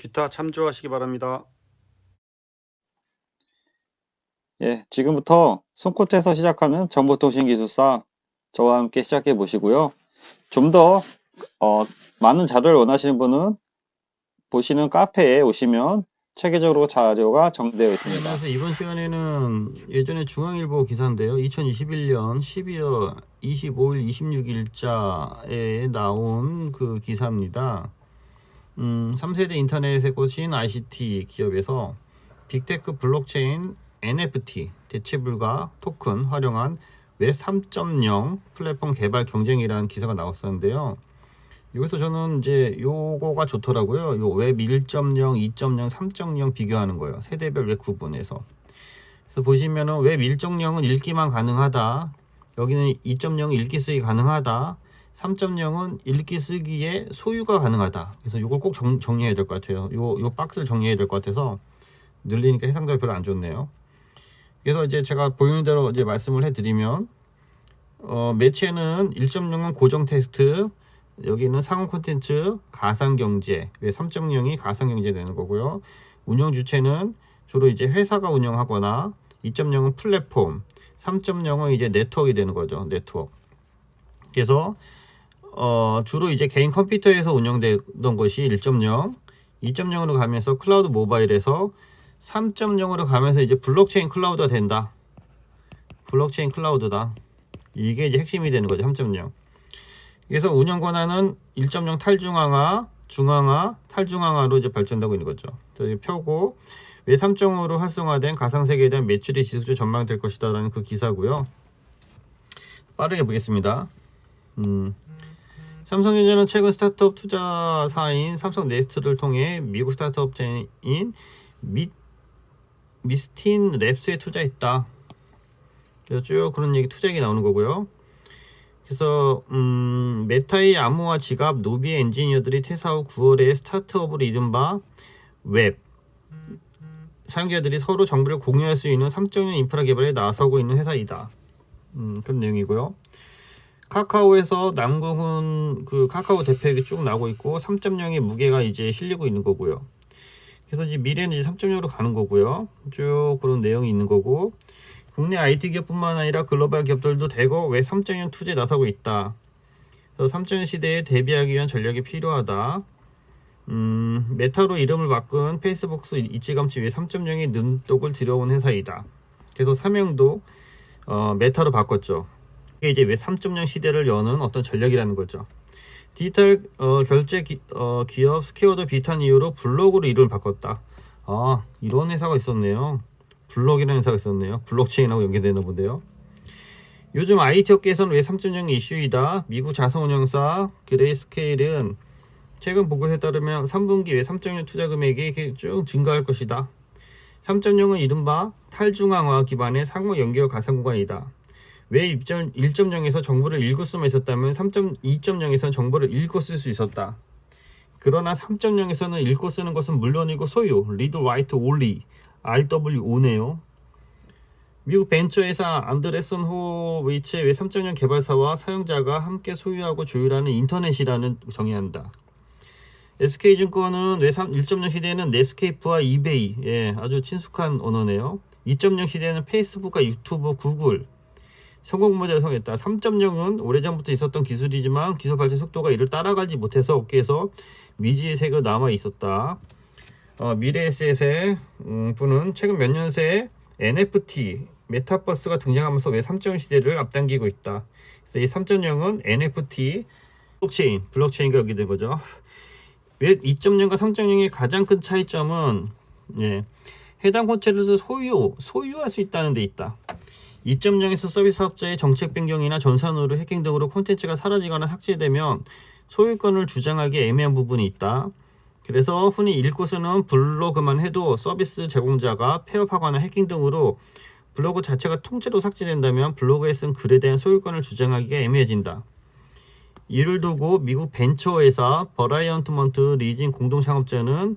기타 참조하시기 바랍니다. 예, 지금부터 손코트에서 시작하는 정보통신기술사 저와 함께 시작해 보시고요. 좀 더 많은 자료를 원하시는 분은 보시는 카페에 오시면 체계적으로 자료가 정리되어 있습니다. 그래서 이번 시간에는 예전에 중앙일보 기사인데요. 2021년 12월 25일, 26일자에 나온 그 기사입니다. 3세대 인터넷의 꽃인 ICT 기업에서 빅테크 블록체인 NFT 대체불가 토큰 활용한 웹 3.0 플랫폼 개발 경쟁이라는 기사가 나왔었는데요. 여기서 저는 이제 요거가 좋더라고요. 요 웹 1.0, 2.0, 3.0 비교하는 거예요. 세대별 웹 구분해서. 그래서 보시면은 웹 1.0은 읽기만 가능하다. 여기는 2.0은 읽기 쓰기 가능하다. 3.0은 읽기 쓰기에 소유가 가능하다. 그래서 요걸 꼭 정리해야 될 것 같아요. 요 박스를 정리해야 될 것 같아서 늘리니까 해상도가 별로 안 좋네요. 그래서 이제 제가 보이는 대로 이제 말씀을 해드리면 매체는 1.0은 고정 테스트, 여기는 상업 콘텐츠, 가상경제, 3.0이 가상경제 되는 거고요. 운영 주체는 주로 이제 회사가 운영하거나 2.0은 플랫폼, 3.0은 이제 네트워크가 되는 거죠. 네트워크. 그래서 주로 이제 개인 컴퓨터에서 운영되던 것이 1.0, 2.0으로 가면서 클라우드 모바일에서 3.0으로 가면서 이제 블록체인 클라우드가 된다. 블록체인 클라우드다. 이게 이제 핵심이 되는 거죠. 3.0. 그래서 운영 권한은 1.0 탈중앙화, 중앙화, 탈중앙화로 이제 발전되고 있는 거죠. 그래서 펴고 왜 3.0으로 활성화된 가상세계에 대한 매출이 지속적으로 전망될 것이다라는 그 기사고요. 빠르게 보겠습니다. 삼성전자는 최근 스타트업 투자사인 삼성네스트를 통해 미국 스타트업체인 미스틴 랩스에 투자했다. 그래서 쭉 그런 얘기 투자 얘기 나오는 거고요. 그래서 메타의 암호화 지갑 노비의 엔지니어들이 퇴사 후 9월에 스타트업으로 이른바 웹 사용자들이 서로 정보를 공유할 수 있는 3.0 인프라 개발에 나서고 있는 회사이다. 그런 내용이고요. 카카오에서 남궁훈 그 카카오 대표에게 쭉 나오고 있고 3.0의 무게가 이제 실리고 있는 거고요. 그래서 이제 미래는 이제 3.0으로 가는 거고요. 쭉 그런 내용이 있는 거고, 국내 IT 기업뿐만 아니라 글로벌 기업들도 대거 왜 3.0 투자에 나서고 있다. 그래서 3.0 시대에 대비하기 위한 전략이 필요하다. 메타로 이름을 바꾼 페이스북 일찌감치 왜 3.0의 눈독을 들여온 회사이다. 그래서 사명도 메타로 바꿨죠. 이게 이제 왜 3.0 시대를 여는 어떤 전략이라는 거죠. 디지털 결제 기업 스퀘어드 비탄 이후로 블록으로 이름을 바꿨다. 아, 이런 회사가 있었네요. 블록이라는 회사가 있었네요. 블록체인하고 연계되나 본데요. 요즘 IT 업계에서는 왜 3.0 이슈이다. 미국 자산운용사 그레이스케일은 최근 보고서에 따르면 3분기 왜 3.0 투자 금액이 쭉 증가할 것이다. 3.0은 이른바 탈중앙화 기반의 상호 연결 가상공간이다. 왜 1.0에서 정보를 읽을 수만 있었다면 3.2.0에서는 정보를 읽고 쓸 수 있었다. 그러나 3.0에서는 읽고 쓰는 것은 물론이고 소유, read write only, RWO네요. 미국 벤처회사 안드레슨 호위츠의 왜 3.0 개발사와 사용자가 함께 소유하고 조율하는 인터넷이라는 정의한다. SK증권은 왜 1.0 시대에는 넷스케이프와 이베이, 아주 친숙한 언어네요. 2.0 시대에는 페이스북과 유튜브, 구글 성공 모델을 성공했다. 3.0은 오래전부터 있었던 기술이지만 기술 발전 속도가 이를 따라가지 못해서 업계에서 미지의 세계로 남아 있었다. 미래에셋의 분은 최근 몇 년 새 NFT, 메타버스가 등장하면서 왜 3.0 시대를 앞당기고 있다. 그래서 이 3.0은 NFT, 블록체인과 연계된 거죠. 왜 2.0과 3.0의 가장 큰 차이점은 해당 콘텐츠를 소유할 수 있다는 데 있다. 2.0에서 서비스 사업자의 정책 변경이나 전산으로 해킹 등으로 콘텐츠가 사라지거나 삭제되면 소유권을 주장하기 애매한 부분이 있다. 그래서 흔히 읽고 쓰는 블로그만 해도 서비스 제공자가 폐업하거나 해킹 등으로 블로그 자체가 통째로 삭제된다면 블로그에 쓴 글에 대한 소유권을 주장하기가 애매해진다. 이를 두고 미국 벤처회사 버라이언트먼트 리진 공동창업자는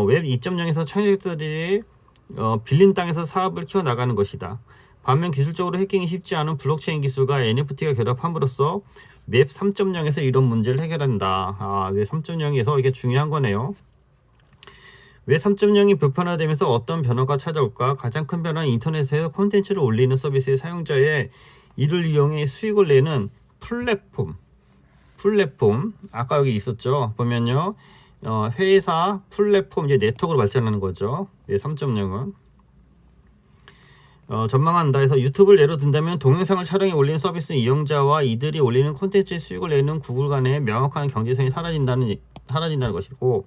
웹 2.0에서 창작자들이 빌린 땅에서 사업을 키워나가는 것이다. 반면 기술적으로 해킹이 쉽지 않은 블록체인 기술과 NFT가 결합함으로써 웹 3.0에서 이런 문제를 해결한다. 웹 3.0에서 이게 중요한 거네요. 웹 3.0이 보편화되면서 어떤 변화가 찾아올까? 가장 큰 변화는 인터넷에서 콘텐츠를 올리는 서비스의 사용자의 이를 이용해 수익을 내는 플랫폼 아까 여기 있었죠. 보면요, 회사 플랫폼 이제 네트워크로 발전하는 거죠. 웹 3.0은 전망한다 해서 유튜브를 예로 든다면 동영상을 촬영해 올리는 서비스 이용자와 이들이 올리는 콘텐츠의 수익을 내는 구글 간의 명확한 경제성이 사라진다는 것이고,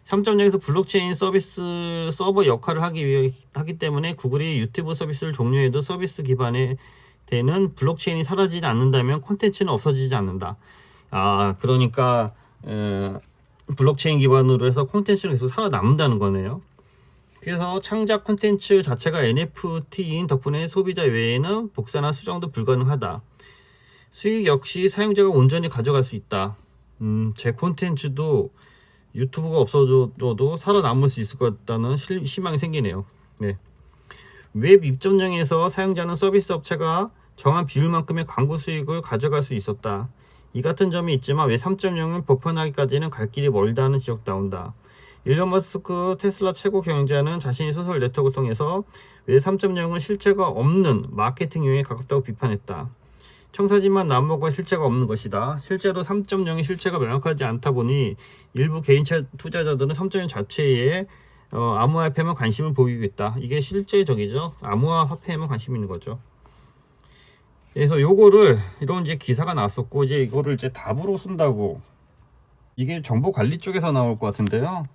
3.0에서 블록체인 서비스 서버 역할을 하기 때문에 구글이 유튜브 서비스를 종료해도 서비스 기반에 되는 블록체인이 사라지지 않는다면 콘텐츠는 없어지지 않는다. 그러니까 블록체인 기반으로 해서 콘텐츠는 계속 살아남는다는 거네요. 그래서 창작 콘텐츠 자체가 NFT인 덕분에 소비자 외에는 복사나 수정도 불가능하다. 수익 역시 사용자가 온전히 가져갈 수 있다. 제 콘텐츠도 유튜브가 없어져도 살아남을 수 있을 것 같다는 희망이 생기네요. 네. 웹 2.0에서 사용자는 서비스 업체가 정한 비율만큼의 광고 수익을 가져갈 수 있었다. 이 같은 점이 있지만 웹 3.0은 보편하기까지는 갈 길이 멀다는 지적 나온다. 일론 머스크 테슬라 최고 경영자는 자신의 소셜 네트워크를 통해서 웹 3.0은 실체가 없는 마케팅용에 가깝다고 비판했다. 청사진만 나무가 실체가 없는 것이다. 실제로 3.0의 실체가 명확하지 않다 보니 일부 개인 투자자들은 3.0 자체에 암호화폐에만 관심을 보이고 있다. 이게 실제적이죠. 암호화폐에만 관심이 있는 거죠. 그래서 요거를 이런 이제 기사가 나왔었고, 이제 이거를 이제 답으로 쓴다고, 이게 정보 관리 쪽에서 나올 것 같은데요.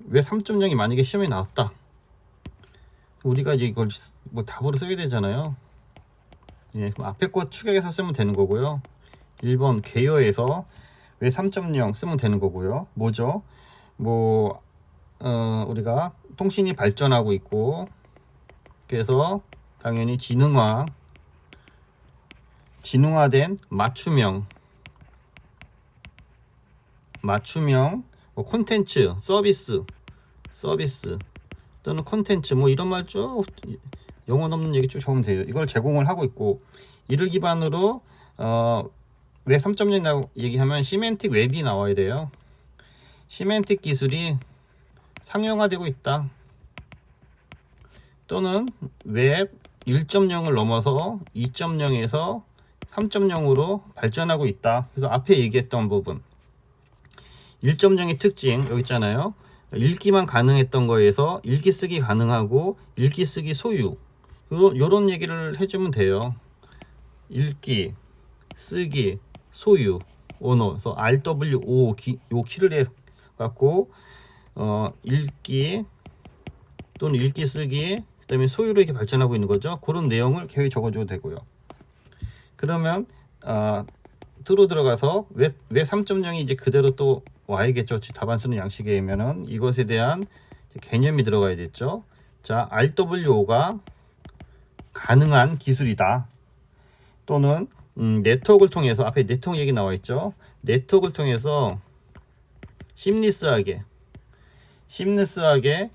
왜 3.0이 만약에 시험에 나왔다, 우리가 이제 이걸 뭐 답으로 써야 되잖아요. 예, 그럼 앞에 거 추격해서 쓰면 되는 거고요. 1번 개요에서 왜 3.0 쓰면 되는 거고요. 뭐죠? 우리가 통신이 발전하고 있고, 그래서 당연히 진흥화된 맞춤형 콘텐츠 서비스 또는 콘텐츠 이런 말 쭉 영어 없는 얘기 쭉 적으면 돼요. 이걸 제공을 하고 있고, 이를 기반으로 왜 3.0 얘기하면 시멘틱 웹이 나와야 돼요. 시멘틱 기술이 상용화되고 있다. 또는 웹 1.0을 넘어서 2.0에서 3.0으로 발전하고 있다. 그래서 앞에 얘기했던 부분 1.0의 특징 여기 있잖아요. 읽기만 가능했던 거에서 읽기 쓰기 가능하고 읽기 쓰기 소유, 요런 얘기를 해주면 돼요. 읽기 쓰기 소유 언어, 그래서 RWO 요 키를 해 갖고 읽기 또는 읽기 쓰기 그다음에 소유로 이렇게 발전하고 있는 거죠. 그런 내용을 계획 적어줘도 되고요. 그러면 들어 들어가서 왜 3.0이 이제 그대로 또 와야겠죠. 답안 쓰는 양식이면은 이것에 대한 개념이 들어가야겠죠. 자, RWO가 가능한 기술이다. 또는 네트워크를 통해서, 앞에 네트워크 얘기 나와 있죠. 네트워크를 통해서 심리스하게 진흥화된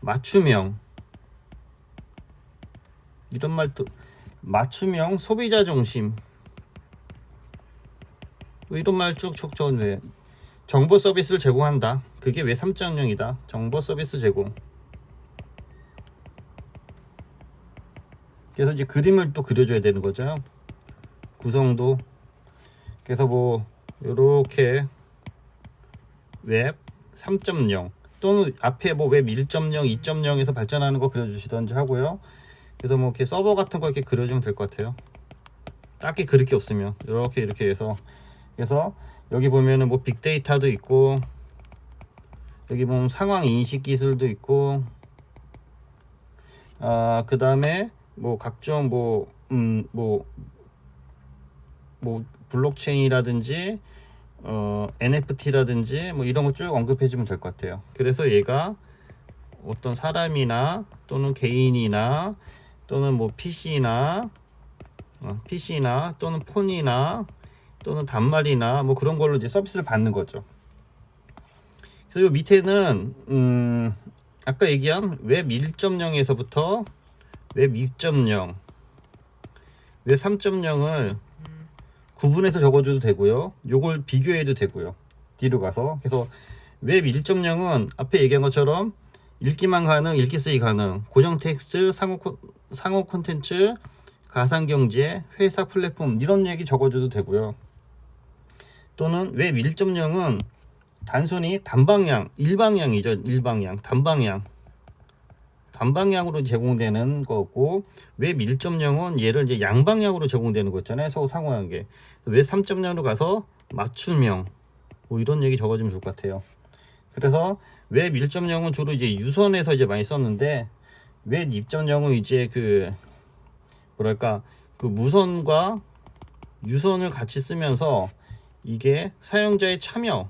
맞춤형, 이런 말도, 맞춤형 소비자 중심, 이런 말 쭉 적었네. 정보 서비스를 제공한다. 그게 왜 3.0이다. 정보 서비스 제공. 그래서 이제 그림을 또 그려줘야 되는 거죠. 구성도. 그래서 요렇게 웹 3.0 또는 앞에 웹 1.0, 2.0에서 발전하는 거 그려주시던지 하고요. 그래서 이렇게 서버 같은 거 이렇게 그려주면 될 것 같아요. 딱히 그릴 게 없으면 이렇게 해서, 그래서 여기 보면은 빅데이터도 있고, 여기 보면 상황 인식 기술도 있고, 그 다음에 각종 블록체인이라든지 NFT라든지 이런 거 쭉 언급해 주면 될 것 같아요. 그래서 얘가 어떤 사람이나 또는 개인이나 또는 PC나 또는 폰이나 또는 단말이나 그런 걸로 이제 서비스를 받는 거죠. 그래서 요 밑에는 아까 얘기한 웹 1.0에서부터 웹 2.0, 웹 3.0을 구분해서 적어줘도 되고요. 요걸 비교해도 되고요. 뒤로 가서. 그래서 웹 1.0은 앞에 얘기한 것처럼 읽기만 가능, 읽기 쓰기 가능, 고정 텍스트, 상호 콘텐츠, 가상 경제, 회사 플랫폼 이런 얘기 적어줘도 되고요. 또는 웹 1.0은 단순히 단방향, 일방향이죠. 일방향, 단방향으로 제공되는 거고, 웹 1.0은 얘를 이제 양방향으로 제공되는 거잖아요. 서로 상호하게. 웹 3.0으로 가서 맞춤형 뭐 이런 얘기 적어주면 좋을 것 같아요. 그래서 웹 1.0은 주로 이제 유선에서 이제 많이 썼는데, 웹 2.0은 이제 그 뭐랄까 그 무선과 유선을 같이 쓰면서 이게 사용자의 참여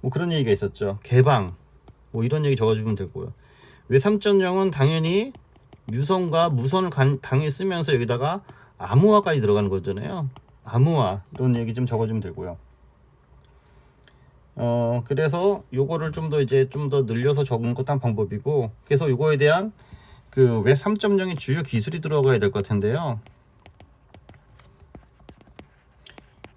뭐 그런 얘기가 있었죠. 개방 뭐 이런 얘기 적어주면 되고요. 웹 3.0은 당연히 유선과 무선을 당연히 쓰면서 여기다가 암호화까지 들어가는 거잖아요. 암호화 이런 얘기 좀 적어주면 되고요. 그래서 요거를 좀 더 늘려서 적은 것도 한 방법이고, 그래서 요거에 대한 그 웹 3.0의 주요 기술이 들어가야 될 것 같은데요.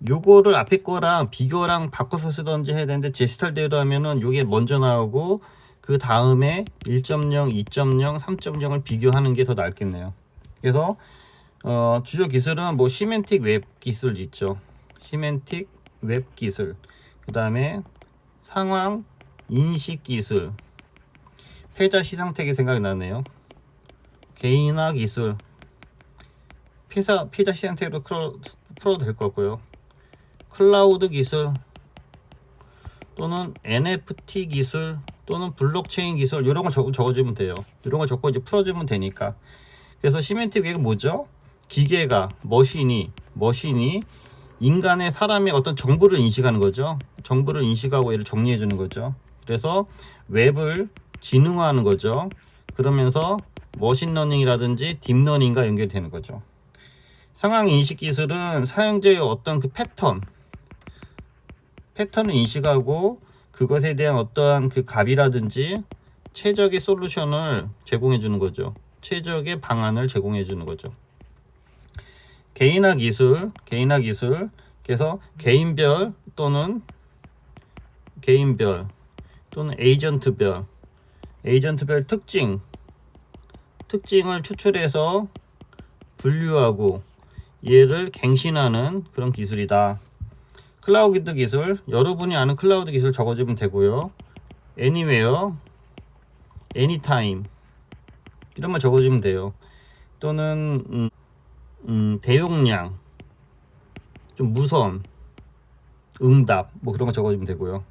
요거를 앞에 거랑 비교랑 바꿔서 쓰던지 해야 되는데, 제 스타일대로 하면은 요게 먼저 나오고 그 다음에 1.0, 2.0, 3.0을 비교하는 게 더 낫겠네요. 그래서 주요 기술은 뭐 시멘틱 웹 기술 있죠. 시멘틱 웹 기술. 그 다음에 상황 인식 기술. 패자 시상택이 생각이 나네요. 개인화 기술. 패자 시상택으로 풀어도 될 것 같고요. 클라우드 기술 또는 NFT 기술 또는 블록체인 기술, 이런 걸 적어주면 돼요. 이런 걸 적고 이제 풀어주면 되니까. 그래서 시멘틱 웹은 뭐죠? 기계가 머신이 인간의 사람의 어떤 정보를 인식하는 거죠. 정보를 인식하고 얘를 정리해 주는 거죠. 그래서 웹을 지능화하는 거죠. 그러면서 머신러닝이라든지 딥러닝과 연결되는 거죠. 상황 인식 기술은 사용자의 어떤 그 패턴을 인식하고 그것에 대한 어떠한 그 값이라든지 최적의 솔루션을 제공해 주는 거죠. 최적의 방안을 제공해 주는 거죠. 개인화 기술. 그래서 개인별 또는 에이전트별 특징을 추출해서 분류하고 얘를 갱신하는 그런 기술이다. 클라우드 기술, 여러분이 아는 클라우드 기술 적어주면 되고요. anywhere, anytime 이런 말 적어주면 돼요. 또는 대용량, 좀 무선, 응답 뭐 그런 거 적어주면 되고요.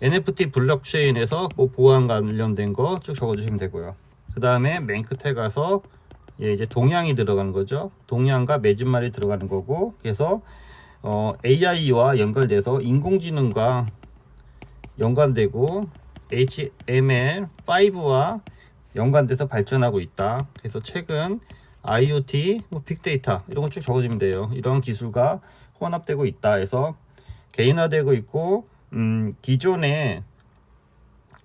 NFT 블록체인에서 뭐 보안 관련된 거 쭉 적어주시면 되고요. 그 다음에 맨 끝에 가서 이제 동향이 들어가는 거죠. 동향과 매진말이 들어가는 거고, 그래서 AI와 연결돼서 인공지능과 연관되고 HTML5와 연관돼서 발전하고 있다. 그래서 최근 IoT, 빅데이터 이런 거 쭉 적어주면 돼요. 이런 기술과 혼합되고 있다 해서 개인화되고 있고, 기존에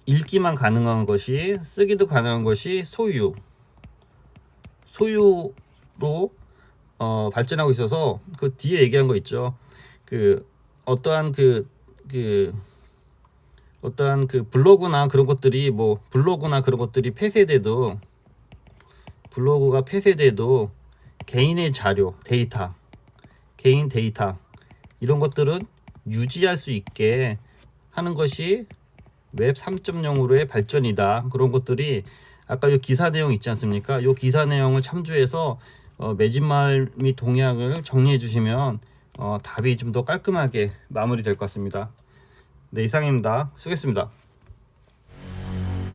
읽기만 가능한 것이, 쓰기도 가능한 것이 소유로 발전하고 있어서, 그 뒤에 얘기한 거 있죠. 어떠한 블로그나 그런 것들이 블로그가 폐쇄돼도 개인의 자료, 개인 데이터 이런 것들은 유지할 수 있게 하는 것이 웹 3.0으로의 발전이다. 그런 것들이 아까 이 기사 내용 있지 않습니까? 이 기사 내용을 참조해서 매진말 및 동향을 정리해 주시면 답이 좀 더 깔끔하게 마무리될 것 같습니다. 네, 이상입니다. 수고했습니다.